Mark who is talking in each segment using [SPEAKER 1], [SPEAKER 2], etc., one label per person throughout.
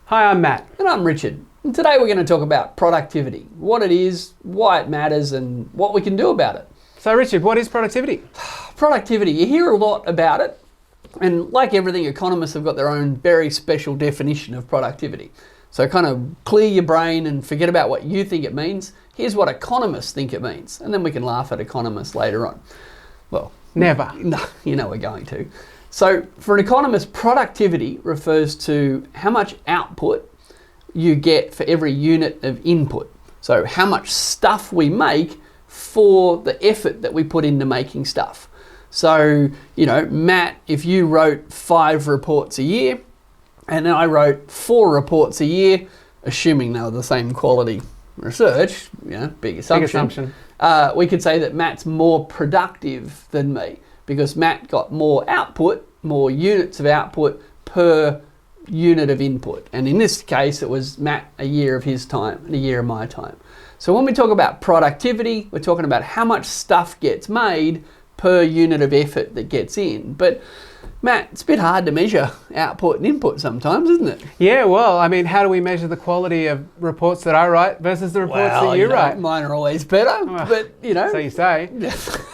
[SPEAKER 1] Hi, I'm Matt.
[SPEAKER 2] And I'm Richard. And today we're going to talk about productivity, what it is, why it matters, and what we can do about it.
[SPEAKER 1] So Richard, what is productivity?
[SPEAKER 2] Productivity, you hear a lot about it, and like everything, economists have got their own very special definition of productivity. So kind of clear your brain and forget about what you think it means. Here's what economists think it means, and then we can laugh at economists later on. Well,
[SPEAKER 1] never.
[SPEAKER 2] No, you know we're going to. So for an economist, productivity refers to how much output you get for every unit of input. So how much stuff we make for the effort that we put into making stuff. So, you know, Matt, if you wrote 5 reports a year and I wrote 4 reports a year, assuming they were the same quality research, you know, big assumption. We could say that Matt's more productive than me because Matt got more output, more units of output per unit of input. And in this case, it was Matt a year of his time and a year of my time. So when we talk about productivity, we're talking about how much stuff gets made per unit of effort that gets in. But Matt, it's a bit hard to measure output and input sometimes, isn't it?
[SPEAKER 1] Yeah, well, I mean, how do we measure the quality of reports that I write versus the reports that you write?
[SPEAKER 2] Mine are always better, but you know.
[SPEAKER 1] So you say.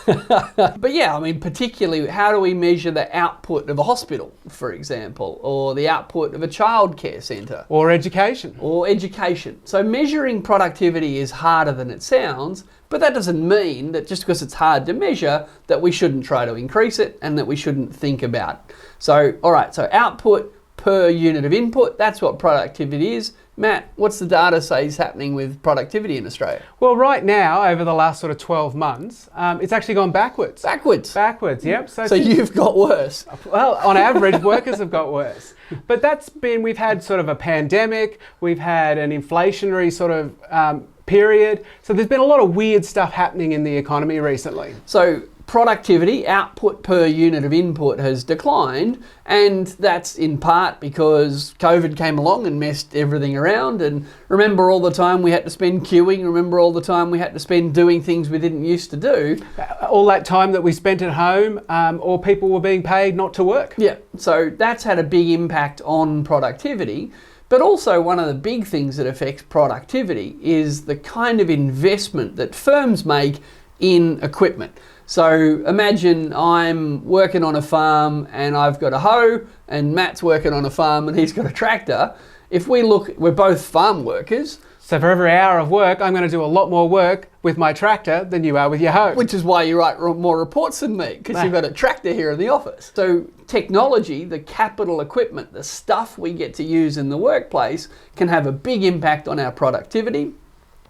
[SPEAKER 2] But yeah, I mean, particularly, how do we measure the output of a hospital, for example, or the output of a childcare centre?
[SPEAKER 1] Or education.
[SPEAKER 2] So measuring productivity is harder than it sounds, but that doesn't mean that just because it's hard to measure that we shouldn't try to increase it and that we shouldn't think about it. So, all right, so output per unit of input, that's what productivity is. Matt, what's the data say is happening with productivity in Australia?
[SPEAKER 1] Well, right now, over the last sort of 12 months, it's actually gone backwards. Backwards, yep.
[SPEAKER 2] So you've got worse.
[SPEAKER 1] Well, on average, workers have got worse. But we've had sort of a pandemic, we've had an inflationary sort of period. So there's been a lot of weird stuff happening in the economy recently.
[SPEAKER 2] So productivity, output per unit of input has declined, and that's in part because COVID came along and messed everything around. And remember all the time we had to spend queuing, remember all the time we had to spend doing things we didn't used to do.
[SPEAKER 1] All that time that we spent at home, or people were being paid not to work.
[SPEAKER 2] Yeah, so that's had a big impact on productivity. But also one of the big things that affects productivity is the kind of investment that firms make in equipment. So imagine I'm working on a farm and I've got a hoe and Matt's working on a farm and he's got a tractor. If we look, we're both farm workers.
[SPEAKER 1] So for every hour of work, I'm going to do a lot more work with my tractor than you are with your hoe.
[SPEAKER 2] Which is why you write more reports than me, because you've got a tractor here in the office. So technology, the capital equipment, the stuff we get to use in the workplace can have a big impact on our productivity.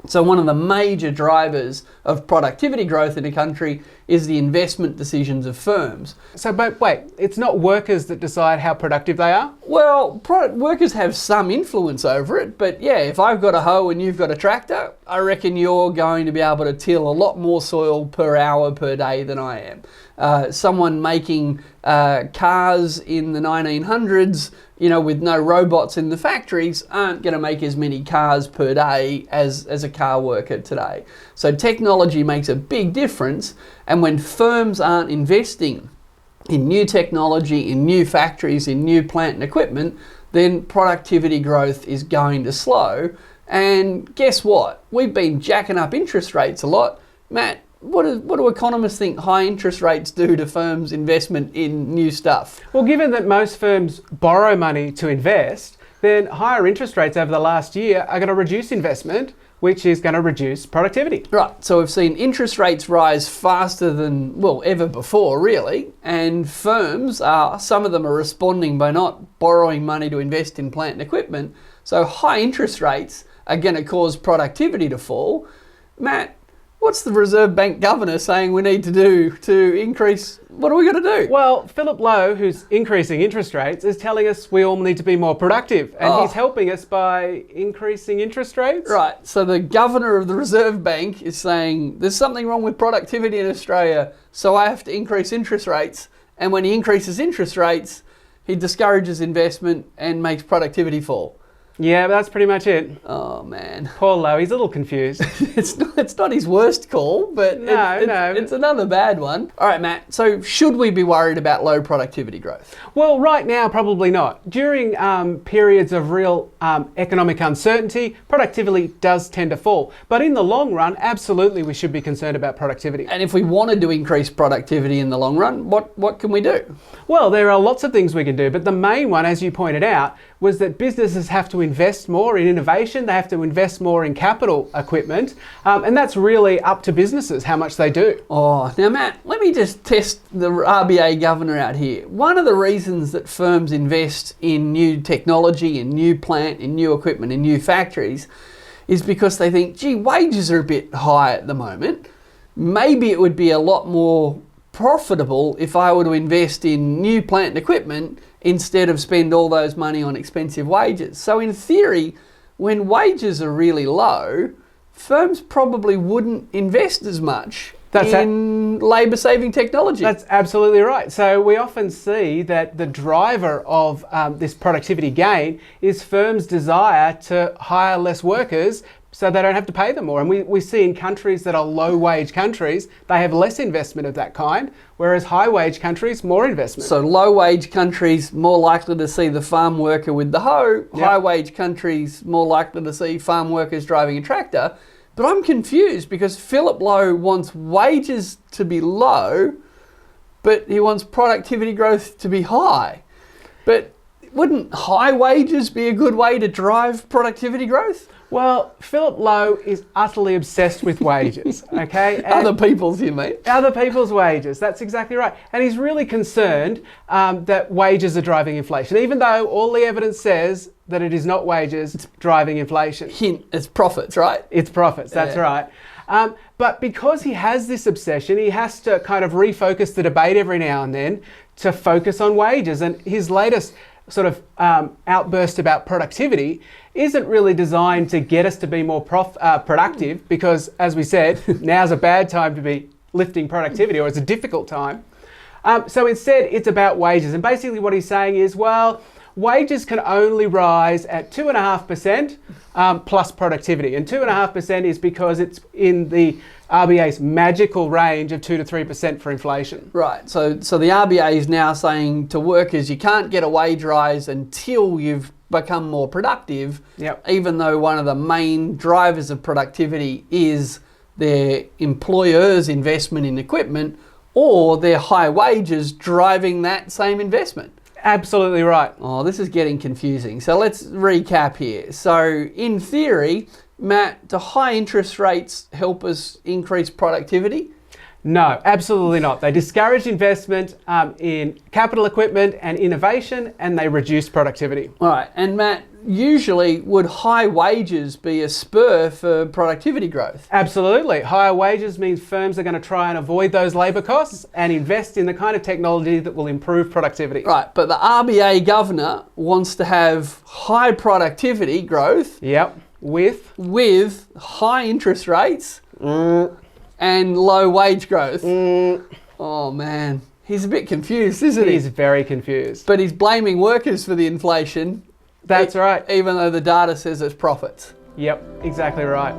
[SPEAKER 2] So one of the major drivers of productivity growth in a country is the investment decisions of firms.
[SPEAKER 1] So, but wait, it's not workers that decide how productive they are?
[SPEAKER 2] Well, workers have some influence over it, but yeah, if I've got a hoe and you've got a tractor, I reckon you're going to be able to till a lot more soil per hour per day than I am. Someone making cars in the 1900s, you know, with no robots in the factories, aren't going to make as many cars per day as a car worker today. So technology makes a big difference, and when firms aren't investing in new technology, in new factories, in new plant and equipment, then productivity growth is going to slow. And guess what? We've been jacking up interest rates a lot. Matt, what do economists think high interest rates do to firms' investment in new stuff?
[SPEAKER 1] Well, given that most firms borrow money to invest, then higher interest rates over the last year are going to reduce investment, which is going to reduce productivity.
[SPEAKER 2] Right, so we've seen interest rates rise faster than, well, ever before, really. And firms, some of them are responding by not borrowing money to invest in plant and equipment. So high interest rates are going to cause productivity to fall. Matt, what's the Reserve Bank governor saying we need to do to increase? What are we going to do?
[SPEAKER 1] Well, Philip Lowe, who's increasing interest rates, is telling us we all need to be more productive. And he's helping us by increasing interest rates.
[SPEAKER 2] Right. So the governor of the Reserve Bank is saying there's something wrong with productivity in Australia, so I have to increase interest rates. And when he increases interest rates, he discourages investment and makes productivity fall.
[SPEAKER 1] Yeah, that's pretty much it.
[SPEAKER 2] Oh man,
[SPEAKER 1] Poor Lowe, he's a little confused.
[SPEAKER 2] it's not his worst call, but it's another bad one. All right, Matt. So should we be worried about low productivity growth?
[SPEAKER 1] Well, right now, probably not. During periods of real economic uncertainty, productivity does tend to fall. But in the long run, absolutely, we should be concerned about productivity.
[SPEAKER 2] And if we wanted to increase productivity in the long run, what can we do?
[SPEAKER 1] Well, there are lots of things we can do, but the main one, as you pointed out, was that businesses have to invest more in innovation, they have to invest more in capital equipment, and that's really up to businesses how much they do.
[SPEAKER 2] Oh, now Matt, let me just test the RBA governor out here. One of the reasons that firms invest in new technology, in new plant, in new equipment, in new factories is because they think, gee, wages are a bit high at the moment. Maybe it would be a lot more profitable if I were to invest in new plant and equipment instead of spend all those money on expensive wages. So in theory, when wages are really low, firms probably wouldn't invest as much in labour-saving technology.
[SPEAKER 1] That's absolutely right. So we often see that the driver of this productivity gain is firms' desire to hire less workers so they don't have to pay them more. And we see in countries that are low-wage countries, they have less investment of that kind, whereas high-wage countries, more investment.
[SPEAKER 2] So low-wage countries, more likely to see the farm worker with the hoe. Yep. High-wage countries, more likely to see farm workers driving a tractor. But I'm confused because Philip Lowe wants wages to be low, but he wants productivity growth to be high. But wouldn't high wages be a good way to drive productivity growth?
[SPEAKER 1] Well, Philip Lowe is utterly obsessed with wages, okay?
[SPEAKER 2] Other people's, you mean?
[SPEAKER 1] Other people's wages, that's exactly right. And he's really concerned that wages are driving inflation, even though all the evidence says that it is not wages driving inflation.
[SPEAKER 2] Hint, it's profits, right?
[SPEAKER 1] It's profits, that's right. But because he has this obsession, he has to kind of refocus the debate every now and then to focus on wages. And his latest sort of outburst about productivity isn't really designed to get us to be more productive because, as we said, now's a bad time to be lifting productivity, or it's a difficult time. So instead, it's about wages. And basically what he's saying is, well, wages can only rise at 2.5% plus productivity. And 2.5% is because it's in the RBA's magical range of 2 to 3% for inflation.
[SPEAKER 2] Right. So the RBA is now saying to workers, you can't get a wage rise until you've become more productive.
[SPEAKER 1] Yep.
[SPEAKER 2] Even though one of the main drivers of productivity is their employer's investment in equipment or their high wages driving that same investment.
[SPEAKER 1] Absolutely right.
[SPEAKER 2] Oh, this is getting confusing. So let's recap here. So in theory, Matt, do high interest rates help us increase productivity?
[SPEAKER 1] No, absolutely not. They discourage investment in capital equipment and innovation, and they reduce productivity.
[SPEAKER 2] All right. And Matt, usually would high wages be a spur for productivity growth?
[SPEAKER 1] Absolutely. Higher wages means firms are going to try and avoid those labour costs and invest in the kind of technology that will improve productivity.
[SPEAKER 2] Right, but the RBA governor wants to have high productivity growth.
[SPEAKER 1] Yep. With
[SPEAKER 2] high interest rates and low wage growth. Oh man, he's a bit confused, isn't he?
[SPEAKER 1] He's very confused.
[SPEAKER 2] But he's blaming workers for the inflation.
[SPEAKER 1] That's right.
[SPEAKER 2] Even though the data says it's profits.
[SPEAKER 1] Yep, exactly right.